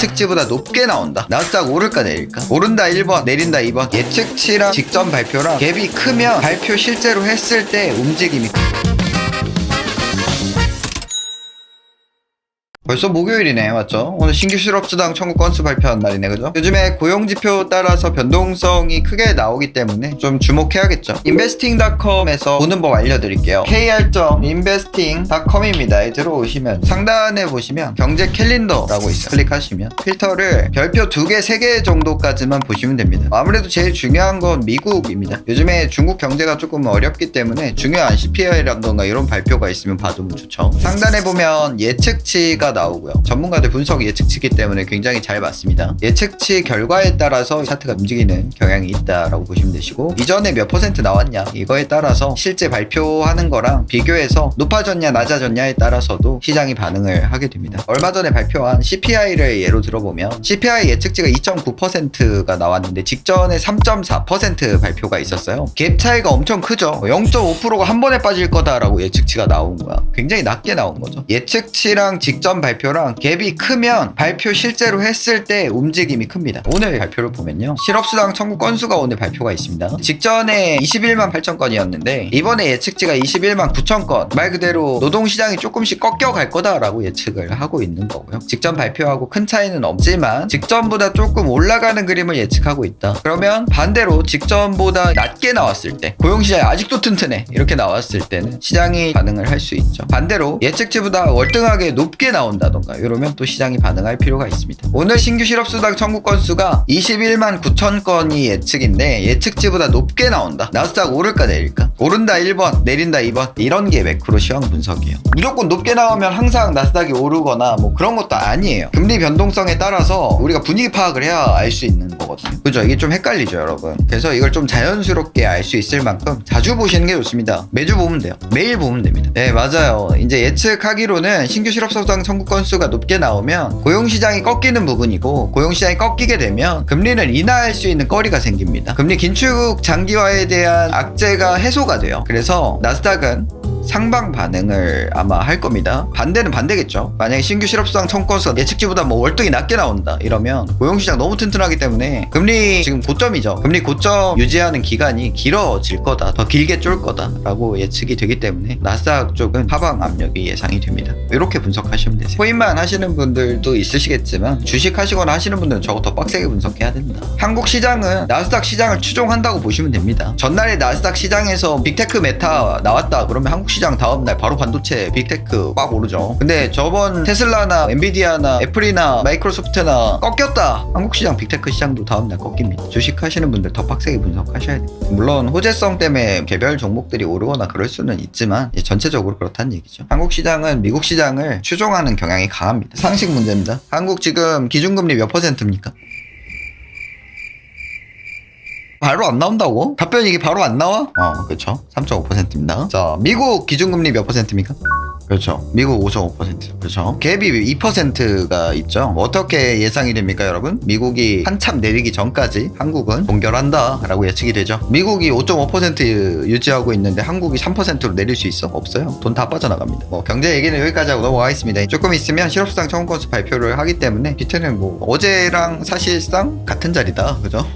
예측치보다 높게 나온다. 나스닥 오를까 내릴까? 오른다 1번, 내린다 2번. 예측치랑 직전 발표랑 갭이 크면 발표 실제로 했을 때 움직임이 벌써 목요일이네, 맞죠? 오늘 신규 실업수당 청구 건수 발표한 날이네, 그죠? 요즘에 고용지표 따라서 변동성이 크게 나오기 때문에 좀 주목해야겠죠. investing.com에서 보는 법 알려드릴게요. kr.investing.com입니다. 들어오시면 상단에 보시면 경제 캘린더라고 있어요. 클릭하시면 필터를 별표 2개, 3개 정도까지만 보시면 됩니다. 아무래도 제일 중요한 건 미국입니다. 요즘에 중국 경제가 조금 어렵기 때문에 중요한 CPI라던가 이런 발표가 있으면 봐두면 좋죠. 상단에 보면 예측치가 나오고요. 전문가들 분석 예측치기 때문에 굉장히 잘 맞습니다. 예측치 결과에 따라서 차트가 움직이는 경향이 있다라고 보시면 되시고, 이전에 몇 퍼센트 나왔냐 이거에 따라서 실제 발표하는 거랑 비교해서 높아졌냐 낮아졌냐에 따라서도 시장이 반응을 하게 됩니다. 얼마 전에 발표한 CPI를 예로 들어보면 CPI 예측치가 2.9%가 나왔는데 직전에 3.4% 발표가 있었어요. 갭 차이가 엄청 크죠. 0.5%가 한 번에 빠질 거다라고 예측치가 나온 거야. 굉장히 낮게 나온 거죠. 예측치랑 직전 발표랑 갭이 크면 발표 실제로 했을 때 움직임이 큽니다. 오늘 발표를 보면요, 실업수당 청구 건수가 오늘 발표가 있습니다. 직전에 21만 8천 건이었는데 이번에 예측치가 21만 9천 건. 말 그대로 노동시장이 조금씩 꺾여갈 거다라고 예측을 하고 있는 거고요. 직전 발표하고 큰 차이는 없지만 직전보다 조금 올라가는 그림을 예측하고 있다. 그러면 반대로 직전보다 낮게 나왔을 때, 고용시장이 아직도 튼튼해 이렇게 나왔을 때는 시장이 반응을 할 수 있죠. 반대로 예측치보다 월등하게 높게 나온다던가 이러면 또 시장이 반응할 필요가 있습니다. 오늘 신규 실업수당 청구 건수가 21만 9천 건이 예측인데 예측치보다 높게 나온다. 나스닥 오를까 내릴까? 오른다 1번, 내린다 2번. 이런 게 매크로 시황 분석이에요. 무조건 높게 나오면 항상 나스닥이 오르거나 뭐 그런 것도 아니에요. 금리 변동성에 따라서 우리가 분위기 파악을 해야 알 수 있는 거거든요. 그죠? 이게 좀 헷갈리죠, 여러분. 그래서 이걸 좀 자연스럽게 알 수 있을 만큼 자주 보시는 게 좋습니다. 매주 보면 돼요. 매일 보면 됩니다. 네, 맞아요. 이제 예측하기로는 신규 실업수당 청구 건수가 높게 나오면 고용시장이 꺾이는 부분이고, 고용시장이 꺾이게 되면 금리를 인하할 수 있는 거리가 생깁니다. 금리 긴축 장기화에 대한 악재가 해소가 돼요. 그래서 나스닥은 상방 반응을 아마 할 겁니다. 반대는 반대겠죠. 만약에 신규 실업수당 청구 건수가 예측치보다 뭐 월등히 낮게 나온다 이러면 고용시장 너무 튼튼하기 때문에 금리 지금 고점이죠. 금리 고점 유지하는 기간이 길어질 거다, 더 길게 쫄 거다 라고 예측이 되기 때문에 나스닥 쪽은 하방 압력이 예상이 됩니다. 이렇게 분석하시면 되세요. 코인만 하시는 분들도 있으시겠지만 주식 하시거나 하시는 분들은 저거 더 빡세게 분석해야 된다. 한국 시장은 나스닥 시장을 추종한다고 보시면 됩니다. 전날에 나스닥 시장에서 빅테크 메타 나왔다 그러면 한국 시장 다음날 바로 반도체 빅테크 빡 오르죠. 근데 저번 테슬라나 엔비디아나 애플이나 마이크로소프트나 꺾였다, 한국 시장 빅테크 시장도 다음날 꺾입니다. 주식 하시는 분들 더 빡세게 분석하셔야 돼요. 물론 호재성 때문에 개별 종목들이 오르거나 그럴 수는 있지만 전체적으로 그렇다는 얘기죠. 한국 시장은 미국 시장을 추종하는 경향이 강합니다. 상식 문제입니다. 한국 지금 기준금리 몇 %입니까? 바로 안 나온다고? 답변이 이게 바로 안 나와? 그렇죠. 3.5%입니다. 자, 미국 기준금리 몇 %입니까? 그렇죠. 미국 5.5%. 그렇죠. 갭이 2%가 있죠. 어떻게 예상이 됩니까, 여러분? 미국이 한참 내리기 전까지 한국은 동결한다 라고 예측이 되죠. 미국이 5.5% 유지하고 있는데 한국이 3%로 내릴 수 있어? 없어요. 돈 다 빠져나갑니다. 경제 얘기는 여기까지 하고 넘어가겠습니다. 조금 있으면 실업수당 청구 건수 발표를 하기 때문에 디테일은 어제랑 사실상 같은 자리다. 그죠?